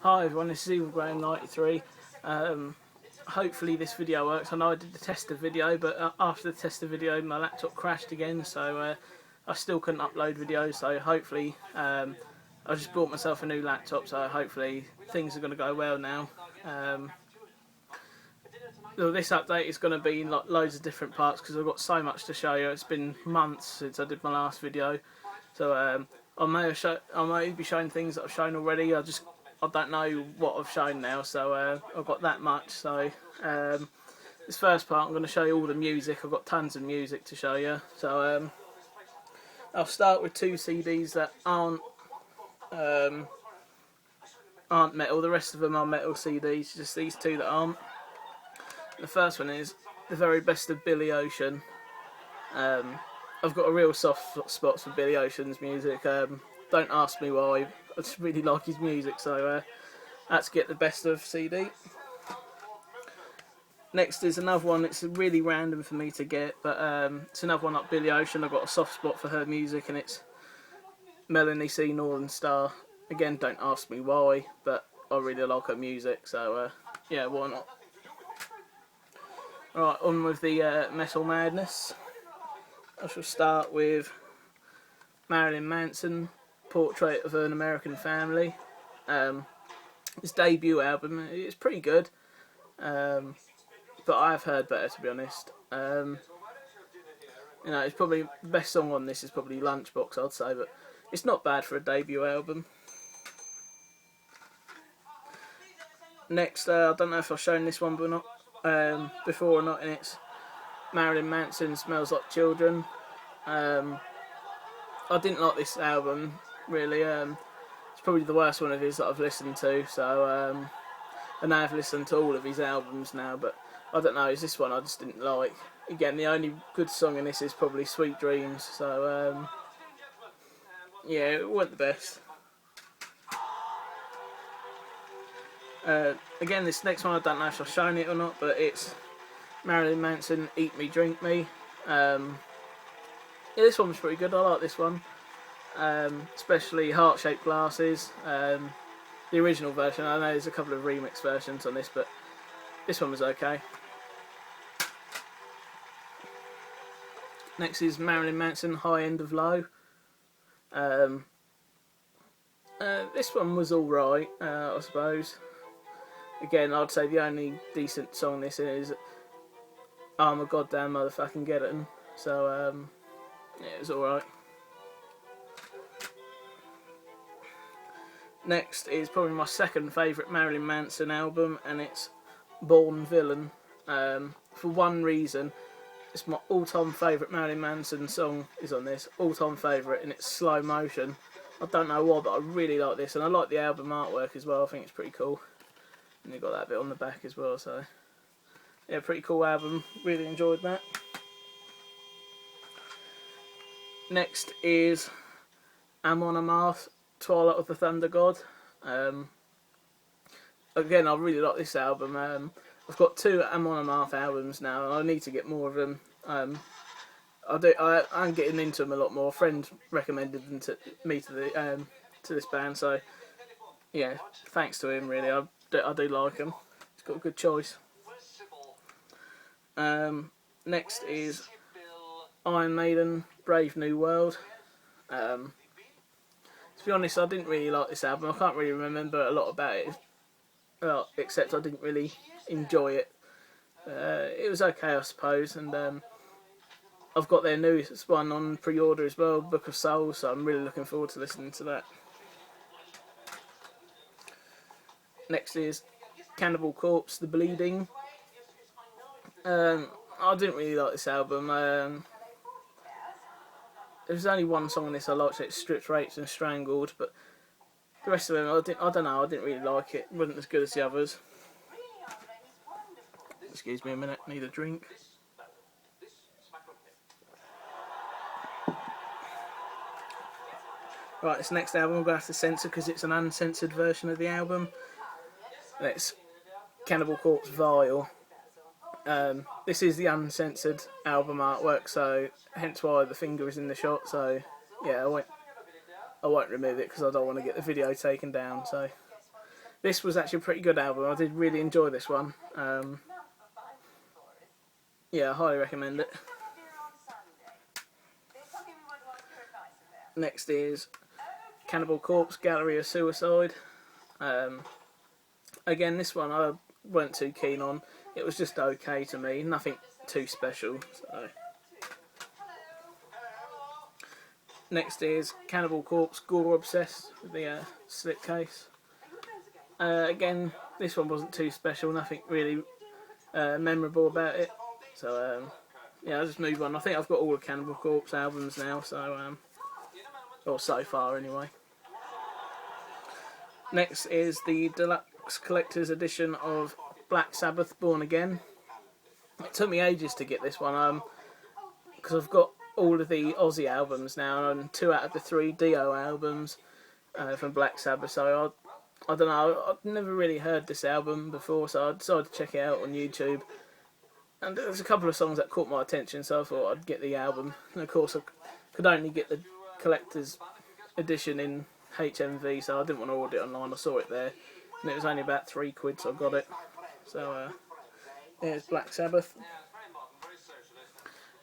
Hi everyone, this is EvilGraham93. Hopefully this video works. I know I did the tester video, but after the tester video my laptop crashed again, so I still couldn't upload videos, so hopefully I just bought myself a new laptop, so hopefully things are going to go well now. This update is going to be in like loads of different parts because I've got so much to show you. It's been months since I did my last video, so I may be showing things that I've shown already. I don't know what I've shown now, so I've got that much. So this first part I'm going to show you all the music. I've got tons of music to show you. So I'll start with two CDs that aren't metal. The rest of them are metal CDs, just these two that aren't. The first one is The Very Best of Billy Ocean. I've got a real soft spot for Billy Ocean's music. Don't ask me why, I just really like his music, so let's get The Best of CD. Next is another one, it's really random for me to get, but it's another one like Billy Ocean. I've got a soft spot for her music, and it's Melanie Cena, Northern Star. Again, don't ask me why, but I really like her music, so yeah, why not? Right, on with the metal madness. I shall start with Marilyn Manson, Portrait of an American Family. His debut album, it's pretty good, but I've heard better, to be honest. You know, it's probably the best song on this is probably Lunchbox, I'd say, but it's not bad for a debut album. Next, I don't know if I've shown this one before or not, and it's Marilyn Manson, Smells Like Children. I didn't like this album, really. It's probably the worst one of his that I've listened to, so and I've listened to all of his albums now, but I don't know, it's this one I just didn't like. Again, the only good song in this is probably Sweet Dreams, so yeah, it wasn't the best. Again, this next one I don't know if I've shown it or not, but it's Marilyn Manson, Eat Me, Drink Me. Yeah, this one was pretty good, I like this one. Especially Heart-Shaped Glasses. The original version, I know there's a couple of remix versions on this, but this one was okay. Next is Marilyn Manson, High End of Low. This one was alright, I suppose. Again, I'd say the only decent song this is I'm a Goddamn Motherfucking Gettin'. So, yeah, it was alright. Next is probably my second favourite Marilyn Manson album, and it's Born Villain. For one reason, it's my all-time favourite Marilyn Manson song is on this, all-time favourite, and it's Slow Motion. I don't know why, but I really like this, and I like the album artwork as well. I think it's pretty cool. And you've got that bit on the back as well, so yeah, pretty cool album, really enjoyed that. Next is Amon Amarth, Twilight of the Thunder God. Again, I really like this album. I've got two Amon Amarth albums now, and I need to get more of them. I'm getting into them a lot more. A friend recommended them to me to this band, so yeah, thanks to him, really. I do like him. He's got a good choice. Next is Iron Maiden, Brave New World. To be honest, I didn't really like this album. I can't really remember a lot about it, except I didn't really enjoy it. It was okay, I suppose, and I've got their newest one on pre-order as well, Book of Souls, so I'm really looking forward to listening to that. Next is Cannibal Corpse, The Bleeding. I didn't really like this album. There's only one song on this I liked, it's Stripped, Raped and Strangled, but the rest of them, I don't know, I didn't really like it. It wasn't as good as the others. Excuse me a minute, need a drink. Right, this next album I'm going to have to censor because it's an uncensored version of the album. And it's Cannibal Corpse Vile. This is the uncensored album artwork, so hence why the finger is in the shot. So yeah, I won't remove it because I don't want to get the video taken down. So This was actually a pretty good album. I did really enjoy this one. Yeah, I highly recommend it. Next is Cannibal Corpse, Gallery of Suicide. Again, this one I weren't too keen on. It was just okay to me, nothing too special. So. Next is Cannibal Corpse, Gore Obsessed, with the slipcase. Again, this one wasn't too special, nothing really memorable about it. So yeah, I'll just move on. I think I've got all the Cannibal Corpse albums now, so or so far anyway. Next is the deluxe collector's edition of Black Sabbath, Born Again. It took me ages to get this one, because I've got all of the Aussie albums now, and 2 out of the 3 Dio albums from Black Sabbath. So I don't know, I've never really heard this album before, so I decided to check it out on YouTube. And there's a couple of songs that caught my attention, so I thought I'd get the album. And of course, I could only get the collector's edition in HMV, so I didn't want to order it online. I saw it there, and it was only about £3, so I got it. So there's Black Sabbath.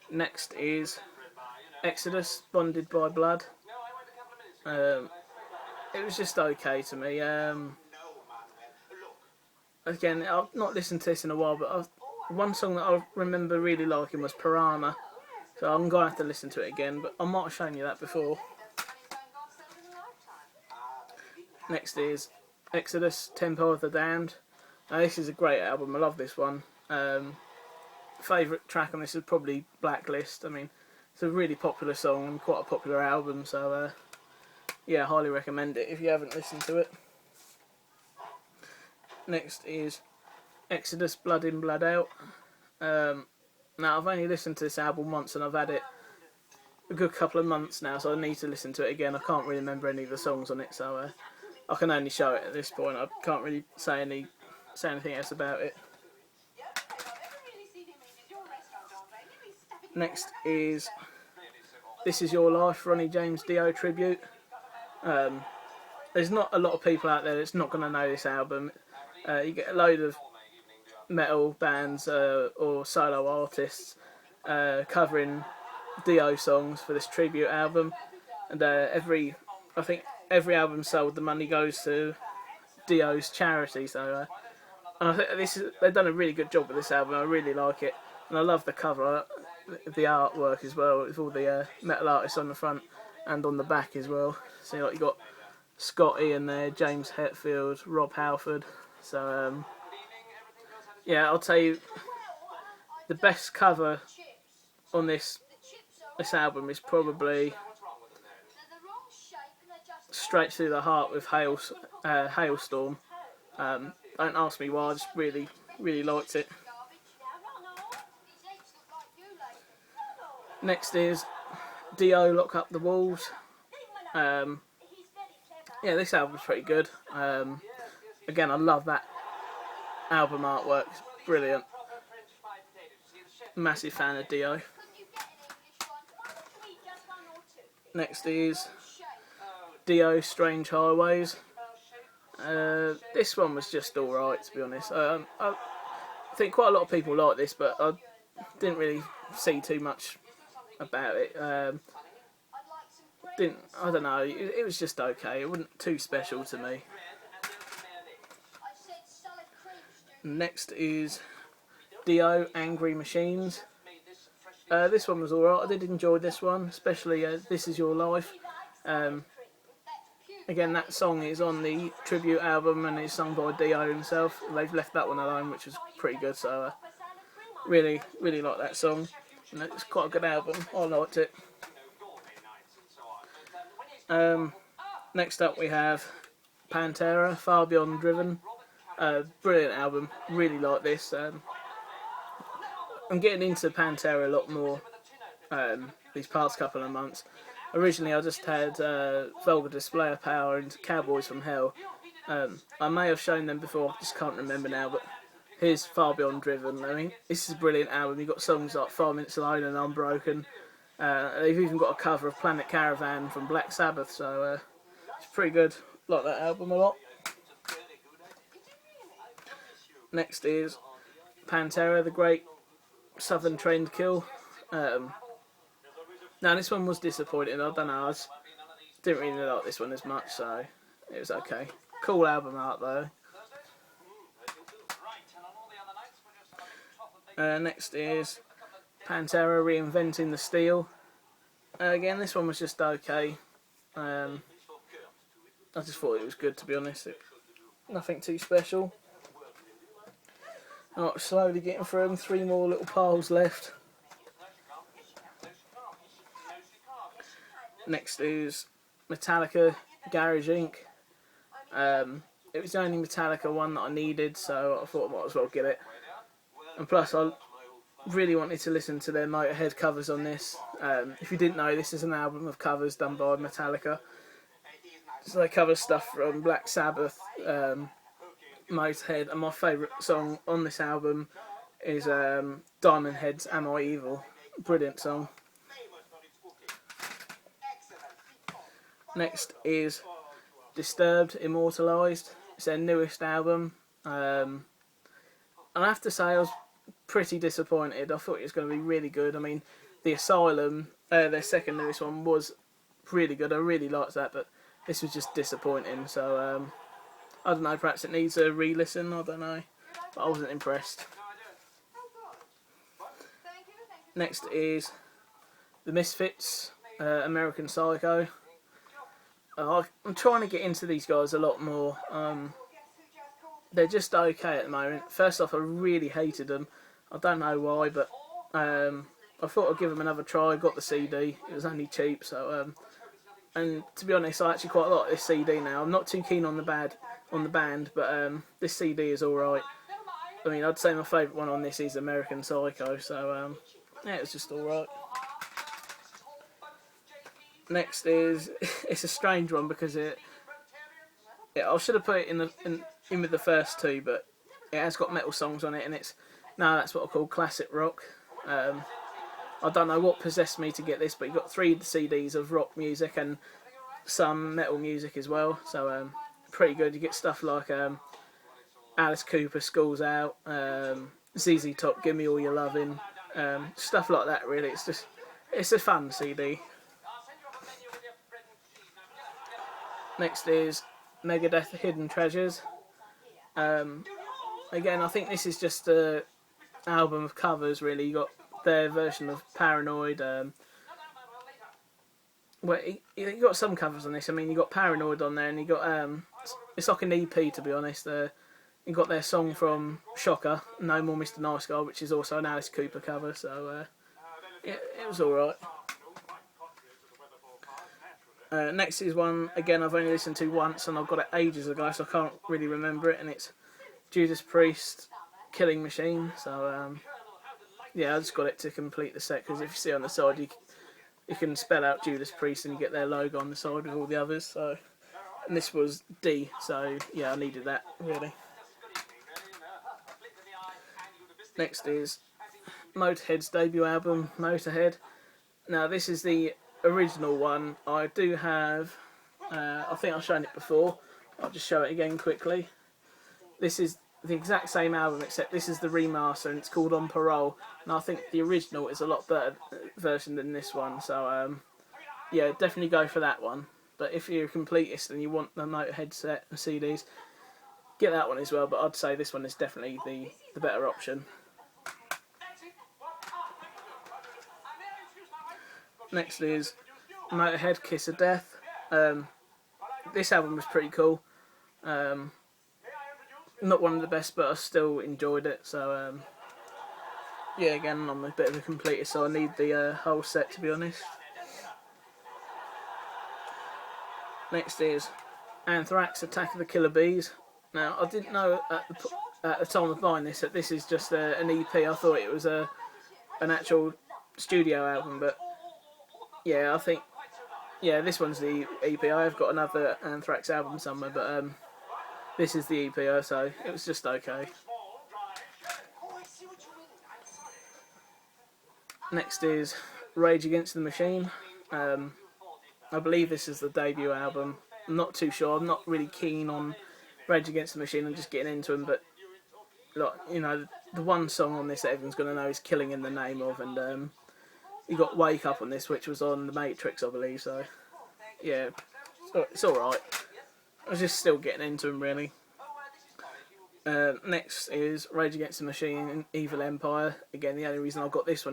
Next is Exodus, Bonded by Blood. It was just okay to me. Again, I've not listened to this in a while, but one song that I remember really liking was Piranha, so I'm going to have to listen to it again, but I might have shown you that before. Next is Exodus, Tempo of the Damned. Now, this is a great album, I love this one. Favourite track on this is probably Blacklist. I mean, it's a really popular song and quite a popular album, so yeah, highly recommend it if you haven't listened to it. Next is Exodus, Blood In, Blood Out. Now, I've only listened to this album once and I've had it a good couple of months now, so I need to listen to it again. I can't really remember any of the songs on it, so I can only show it at this point. I can't really say anything else about it. Next is This Is Your Life, Ronnie James Dio tribute. There's not a lot of people out there that's not going to know this album. You get a load of metal bands or solo artists covering Dio songs for this tribute album, and I think every album sold, the money goes to Dio's charity. So and I think they've done a really good job with this album. I really like it, and I love the cover, the artwork as well, with all the metal artists on the front and on the back as well. So you got Scotty in there, James Hetfield, Rob Halford. So yeah, I'll tell you, the best cover on this album is probably Straight Through the Heart with Hailstorm. Don't ask me why, I just really, really liked it. Next is Dio, Lock Up the Walls. Yeah, this album's pretty good. Again, I love that album artwork, it's brilliant. Massive fan of Dio. Next is Dio, Strange Highways. This one was just alright, to be honest. I think quite a lot of people like this, but I didn't really see too much about it. I don't know, it was just okay. It wasn't too special to me. Next is Dio, Angry Machines. This one was alright. I did enjoy this one, especially This Is Your Life. Again, that song is on the tribute album and it's sung by Dio himself. They've left that one alone, which was pretty good. So really, really like that song. And it's quite a good album. I liked it. Next up we have Pantera, Far Beyond Driven. Brilliant album. Really like this. I'm getting into Pantera a lot more these past couple of months. Originally I just had Vulgar Display of Power and Cowboys from Hell. I may have shown them before, I just can't remember now, but here's Far Beyond Driven. I mean, this is a brilliant album. You've got songs like 5 Minutes Alone and Unbroken. They've even got a cover of Planet Caravan from Black Sabbath, so it's pretty good. Like that album a lot. Next is Pantera, the Great Southern Trendkill. Now this one was disappointing. I don't know. I just didn't really like this one as much, so it was okay. Cool album art though. Next is Pantera, Reinventing the Steel. Again, this one was just okay. I just thought it was good, to be honest. Nothing too special. Right, slowly getting through them. 3 more little piles left. Next is Metallica, Garage Inc. It was the only Metallica one that I needed, so I thought I might as well get it. And plus, I really wanted to listen to their Motorhead covers on this. If you didn't know, this is an album of covers done by Metallica. So they cover stuff from Black Sabbath, Motorhead, and my favourite song on this album is Diamond Head's Am I Evil. Brilliant song. Next is Disturbed, Immortalised. It's their newest album. And I have to say I was pretty disappointed. I thought it was going to be really good. I mean, The Asylum, their second newest one, was really good. I really liked that, but this was just disappointing. So, I don't know, perhaps it needs a re-listen, I don't know. But I wasn't impressed. Next is The Misfits, American Psycho. I'm trying to get into these guys a lot more. They're just okay at the moment. First off, I really hated them. I don't know why, but I thought I'd give them another try. I got the CD. It was only cheap, so and to be honest, I actually quite like this CD now. I'm not too keen on the band, but this CD is all right. I mean, I'd say my favourite one on this is American Psycho. So yeah, it's just all right. Next is it's a strange one because I should have put it in with the first 2, but it has got metal songs on it, and that's what I call classic rock. I don't know what possessed me to get this, but you got 3 CDs of rock music and some metal music as well, so pretty good. You get stuff like Alice Cooper, School's Out, ZZ Top, Give Me All Your Lovin', stuff like that. Really, it's a fun CD. Next is Megadeth, Hidden Treasures. Again, I think this is just an album of covers, really. You got their version of Paranoid. You got some covers on this. I mean, you got Paranoid on there, and you got it's like an EP, to be honest. You got their song from Shocker, No More Mr. Nice Guy, which is also an Alice Cooper cover. So it was all right. Next is one, again, I've only listened to once, and I've got it ages ago, so I can't really remember it, and it's Judas Priest, Killing Machine. So yeah, I just got it to complete the set, because if you see on the side, you can spell out Judas Priest and you get their logo on the side with all the others. So, and this was D, so yeah, I needed that, really. Next is Motorhead's debut album, Motorhead. Now this is the original one. I do have, I think I've shown it before. I'll just show it again quickly. This is the exact same album, except this is the remaster, and it's called On Parole. And I think the original is a lot better version than this one. So yeah, definitely go for that one. But if you're a completist and you want the Motorhead set and CDs, get that one as well. But I'd say this one is definitely the better option. Next is Motorhead, Kiss of Death. This album was pretty cool. Not one of the best, but I still enjoyed it. So yeah, again, I'm a bit of a completist, so I need the whole set, to be honest. Next is Anthrax, Attack of the Killer Bees. Now, I didn't know at the time of buying this that this is just an EP. I thought it was an actual studio album, but yeah, I think this one's the EP. I have got another Anthrax album somewhere, but this is the EP, so it was just okay. Next is Rage Against the Machine. I believe this is the debut album. I'm not too sure. I'm not really keen on Rage Against the Machine. I'm just getting into them, but like, you know, the one song on this that everyone's going to know is Killing in the Name of, and you got Wake Up on this, which was on The Matrix, I believe, so yeah, it's alright. I was just still getting into them, really. Next is Rage Against the Machine and Evil Empire. Again, the only reason I got this one